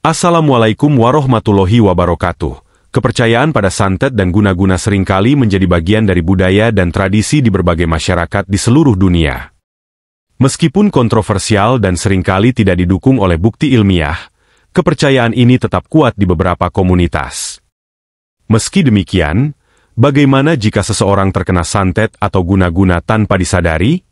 Assalamualaikum warahmatullahi wabarakatuh. Kepercayaan pada santet dan guna-guna seringkali menjadi bagian dari budaya dan tradisi di berbagai masyarakat di seluruh dunia. Meskipun kontroversial dan seringkali tidak didukung oleh bukti ilmiah, kepercayaan ini tetap kuat di beberapa komunitas. Meski demikian, bagaimana jika seseorang terkena santet atau guna-guna tanpa disadari?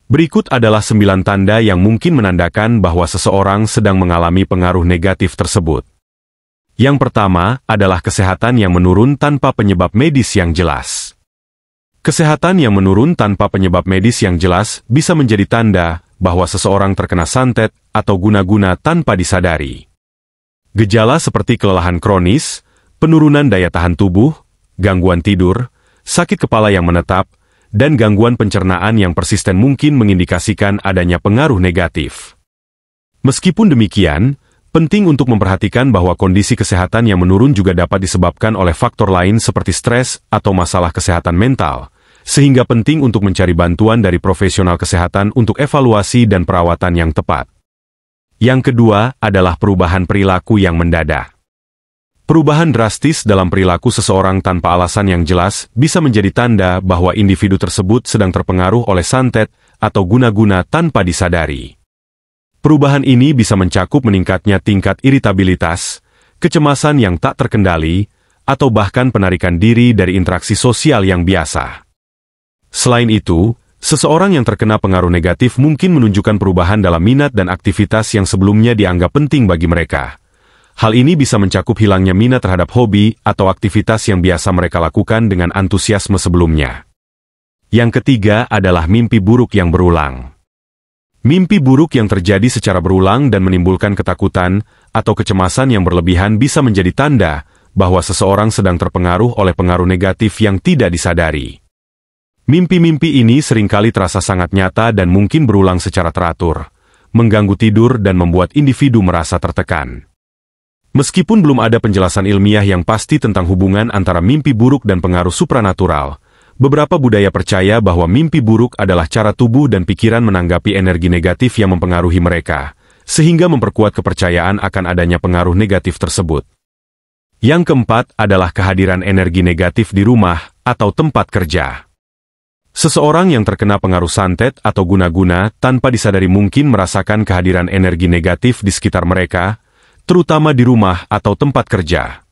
Berikut adalah 9 tanda yang mungkin menandakan bahwa seseorang sedang mengalami pengaruh negatif tersebut. Yang pertama adalah kesehatan yang menurun tanpa penyebab medis yang jelas. Kesehatan yang menurun tanpa penyebab medis yang jelas bisa menjadi tanda bahwa seseorang terkena santet atau guna-guna tanpa disadari. Gejala seperti kelelahan kronis, penurunan daya tahan tubuh, gangguan tidur, sakit kepala yang menetap, dan gangguan pencernaan yang persisten mungkin mengindikasikan adanya pengaruh negatif. Meskipun demikian, penting untuk memperhatikan bahwa kondisi kesehatan yang menurun juga dapat disebabkan oleh faktor lain seperti stres atau masalah kesehatan mental, sehingga penting untuk mencari bantuan dari profesional kesehatan untuk evaluasi dan perawatan yang tepat. Yang kedua adalah perubahan perilaku yang mendadak. Perubahan drastis dalam perilaku seseorang tanpa alasan yang jelas bisa menjadi tanda bahwa individu tersebut sedang terpengaruh oleh santet atau guna-guna tanpa disadari. Perubahan ini bisa mencakup meningkatnya tingkat iritabilitas, kecemasan yang tak terkendali, atau bahkan penarikan diri dari interaksi sosial yang biasa. Selain itu, seseorang yang terkena pengaruh negatif mungkin menunjukkan perubahan dalam minat dan aktivitas yang sebelumnya dianggap penting bagi mereka. Hal ini bisa mencakup hilangnya minat terhadap hobi atau aktivitas yang biasa mereka lakukan dengan antusiasme sebelumnya. Yang ketiga adalah mimpi buruk yang berulang. Mimpi buruk yang terjadi secara berulang dan menimbulkan ketakutan atau kecemasan yang berlebihan bisa menjadi tanda bahwa seseorang sedang terpengaruh oleh pengaruh negatif yang tidak disadari. Mimpi-mimpi ini seringkali terasa sangat nyata dan mungkin berulang secara teratur, mengganggu tidur dan membuat individu merasa tertekan. Meskipun belum ada penjelasan ilmiah yang pasti tentang hubungan antara mimpi buruk dan pengaruh supranatural, beberapa budaya percaya bahwa mimpi buruk adalah cara tubuh dan pikiran menanggapi energi negatif yang mempengaruhi mereka, sehingga memperkuat kepercayaan akan adanya pengaruh negatif tersebut. Yang keempat adalah kehadiran energi negatif di rumah atau tempat kerja. Seseorang yang terkena pengaruh santet atau guna-guna tanpa disadari mungkin merasakan kehadiran energi negatif di sekitar mereka, terutama di rumah atau tempat kerja.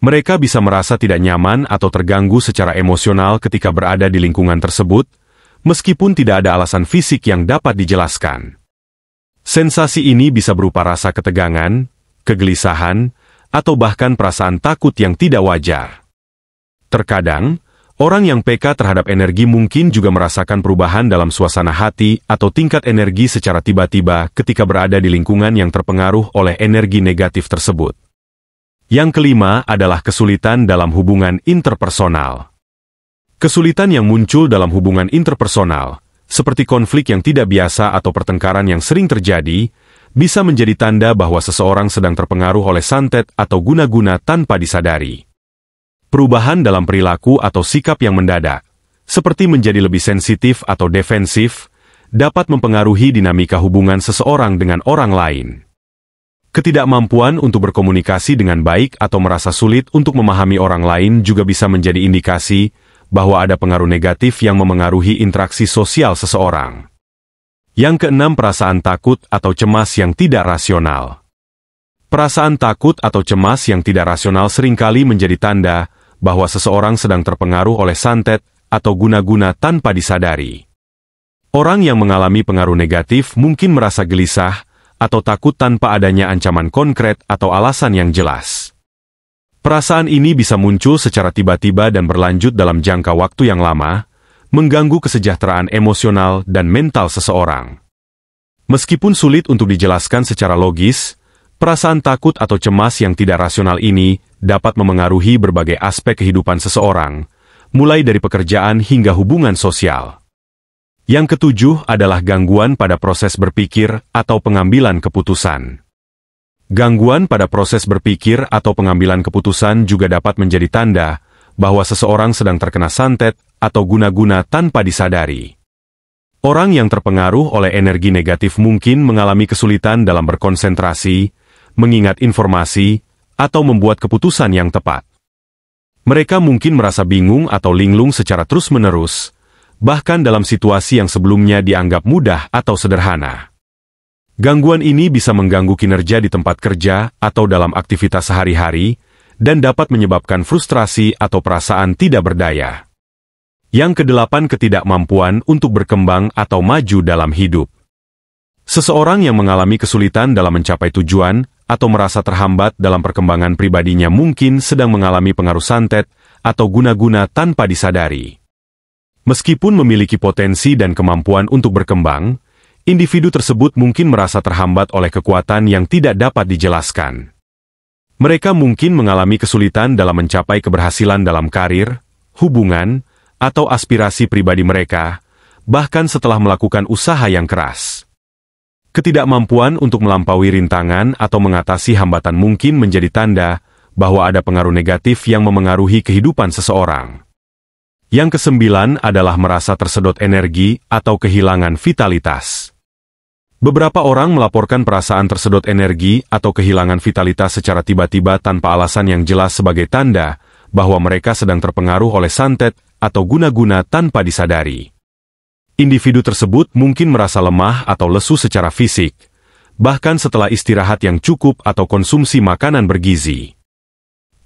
Mereka bisa merasa tidak nyaman atau terganggu secara emosional ketika berada di lingkungan tersebut, meskipun tidak ada alasan fisik yang dapat dijelaskan. Sensasi ini bisa berupa rasa ketegangan, kegelisahan, atau bahkan perasaan takut yang tidak wajar. Terkadang, orang yang peka terhadap energi mungkin juga merasakan perubahan dalam suasana hati atau tingkat energi secara tiba-tiba ketika berada di lingkungan yang terpengaruh oleh energi negatif tersebut. Yang kelima adalah kesulitan dalam hubungan interpersonal. Kesulitan yang muncul dalam hubungan interpersonal, seperti konflik yang tidak biasa atau pertengkaran yang sering terjadi, bisa menjadi tanda bahwa seseorang sedang terpengaruh oleh santet atau guna-guna tanpa disadari. Perubahan dalam perilaku atau sikap yang mendadak, seperti menjadi lebih sensitif atau defensif, dapat mempengaruhi dinamika hubungan seseorang dengan orang lain. Ketidakmampuan untuk berkomunikasi dengan baik atau merasa sulit untuk memahami orang lain juga bisa menjadi indikasi bahwa ada pengaruh negatif yang memengaruhi interaksi sosial seseorang. Yang keenam, perasaan takut atau cemas yang tidak rasional. Perasaan takut atau cemas yang tidak rasional seringkali menjadi tanda bahwa seseorang sedang terpengaruh oleh santet atau guna-guna tanpa disadari. Orang yang mengalami pengaruh negatif mungkin merasa gelisah atau takut tanpa adanya ancaman konkret atau alasan yang jelas. Perasaan ini bisa muncul secara tiba-tiba dan berlanjut dalam jangka waktu yang lama, mengganggu kesejahteraan emosional dan mental seseorang. Meskipun sulit untuk dijelaskan secara logis, perasaan takut atau cemas yang tidak rasional ini dapat memengaruhi berbagai aspek kehidupan seseorang, mulai dari pekerjaan hingga hubungan sosial. Yang ketujuh adalah gangguan pada proses berpikir atau pengambilan keputusan. Gangguan pada proses berpikir atau pengambilan keputusan juga dapat menjadi tanda bahwa seseorang sedang terkena santet atau guna-guna tanpa disadari. Orang yang terpengaruh oleh energi negatif mungkin mengalami kesulitan dalam berkonsentrasi, mengingat informasi, atau membuat keputusan yang tepat. Mereka mungkin merasa bingung atau linglung secara terus-menerus, bahkan dalam situasi yang sebelumnya dianggap mudah atau sederhana. Gangguan ini bisa mengganggu kinerja di tempat kerja atau dalam aktivitas sehari-hari, dan dapat menyebabkan frustrasi atau perasaan tidak berdaya. Yang kedelapan, ketidakmampuan untuk berkembang atau maju dalam hidup. Seseorang yang mengalami kesulitan dalam mencapai tujuan, atau merasa terhambat dalam perkembangan pribadinya mungkin sedang mengalami pengaruh santet atau guna-guna tanpa disadari. Meskipun memiliki potensi dan kemampuan untuk berkembang, individu tersebut mungkin merasa terhambat oleh kekuatan yang tidak dapat dijelaskan. Mereka mungkin mengalami kesulitan dalam mencapai keberhasilan dalam karir, hubungan, atau aspirasi pribadi mereka, bahkan setelah melakukan usaha yang keras. Ketidakmampuan untuk melampaui rintangan atau mengatasi hambatan mungkin menjadi tanda bahwa ada pengaruh negatif yang memengaruhi kehidupan seseorang. Yang kesembilan adalah merasa tersedot energi atau kehilangan vitalitas. Beberapa orang melaporkan perasaan tersedot energi atau kehilangan vitalitas secara tiba-tiba tanpa alasan yang jelas sebagai tanda bahwa mereka sedang terpengaruh oleh santet atau guna-guna tanpa disadari. Individu tersebut mungkin merasa lemah atau lesu secara fisik, bahkan setelah istirahat yang cukup atau konsumsi makanan bergizi.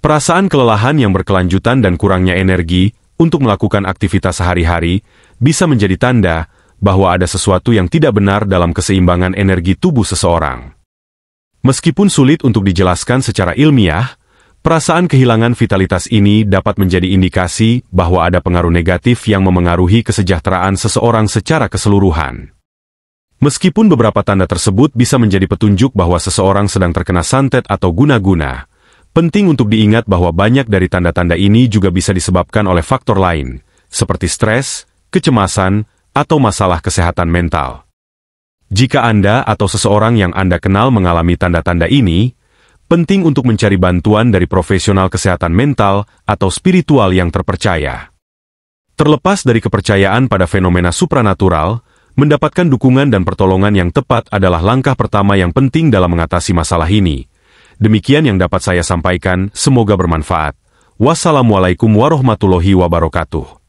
Perasaan kelelahan yang berkelanjutan dan kurangnya energi untuk melakukan aktivitas sehari-hari bisa menjadi tanda bahwa ada sesuatu yang tidak benar dalam keseimbangan energi tubuh seseorang. Meskipun sulit untuk dijelaskan secara ilmiah, perasaan kehilangan vitalitas ini dapat menjadi indikasi bahwa ada pengaruh negatif yang memengaruhi kesejahteraan seseorang secara keseluruhan. Meskipun beberapa tanda tersebut bisa menjadi petunjuk bahwa seseorang sedang terkena santet atau guna-guna, penting untuk diingat bahwa banyak dari tanda-tanda ini juga bisa disebabkan oleh faktor lain, seperti stres, kecemasan, atau masalah kesehatan mental. Jika Anda atau seseorang yang Anda kenal mengalami tanda-tanda ini, penting untuk mencari bantuan dari profesional kesehatan mental atau spiritual yang terpercaya. Terlepas dari kepercayaan pada fenomena supranatural, mendapatkan dukungan dan pertolongan yang tepat adalah langkah pertama yang penting dalam mengatasi masalah ini. Demikian yang dapat saya sampaikan, semoga bermanfaat. Wassalamualaikum warahmatullahi wabarakatuh.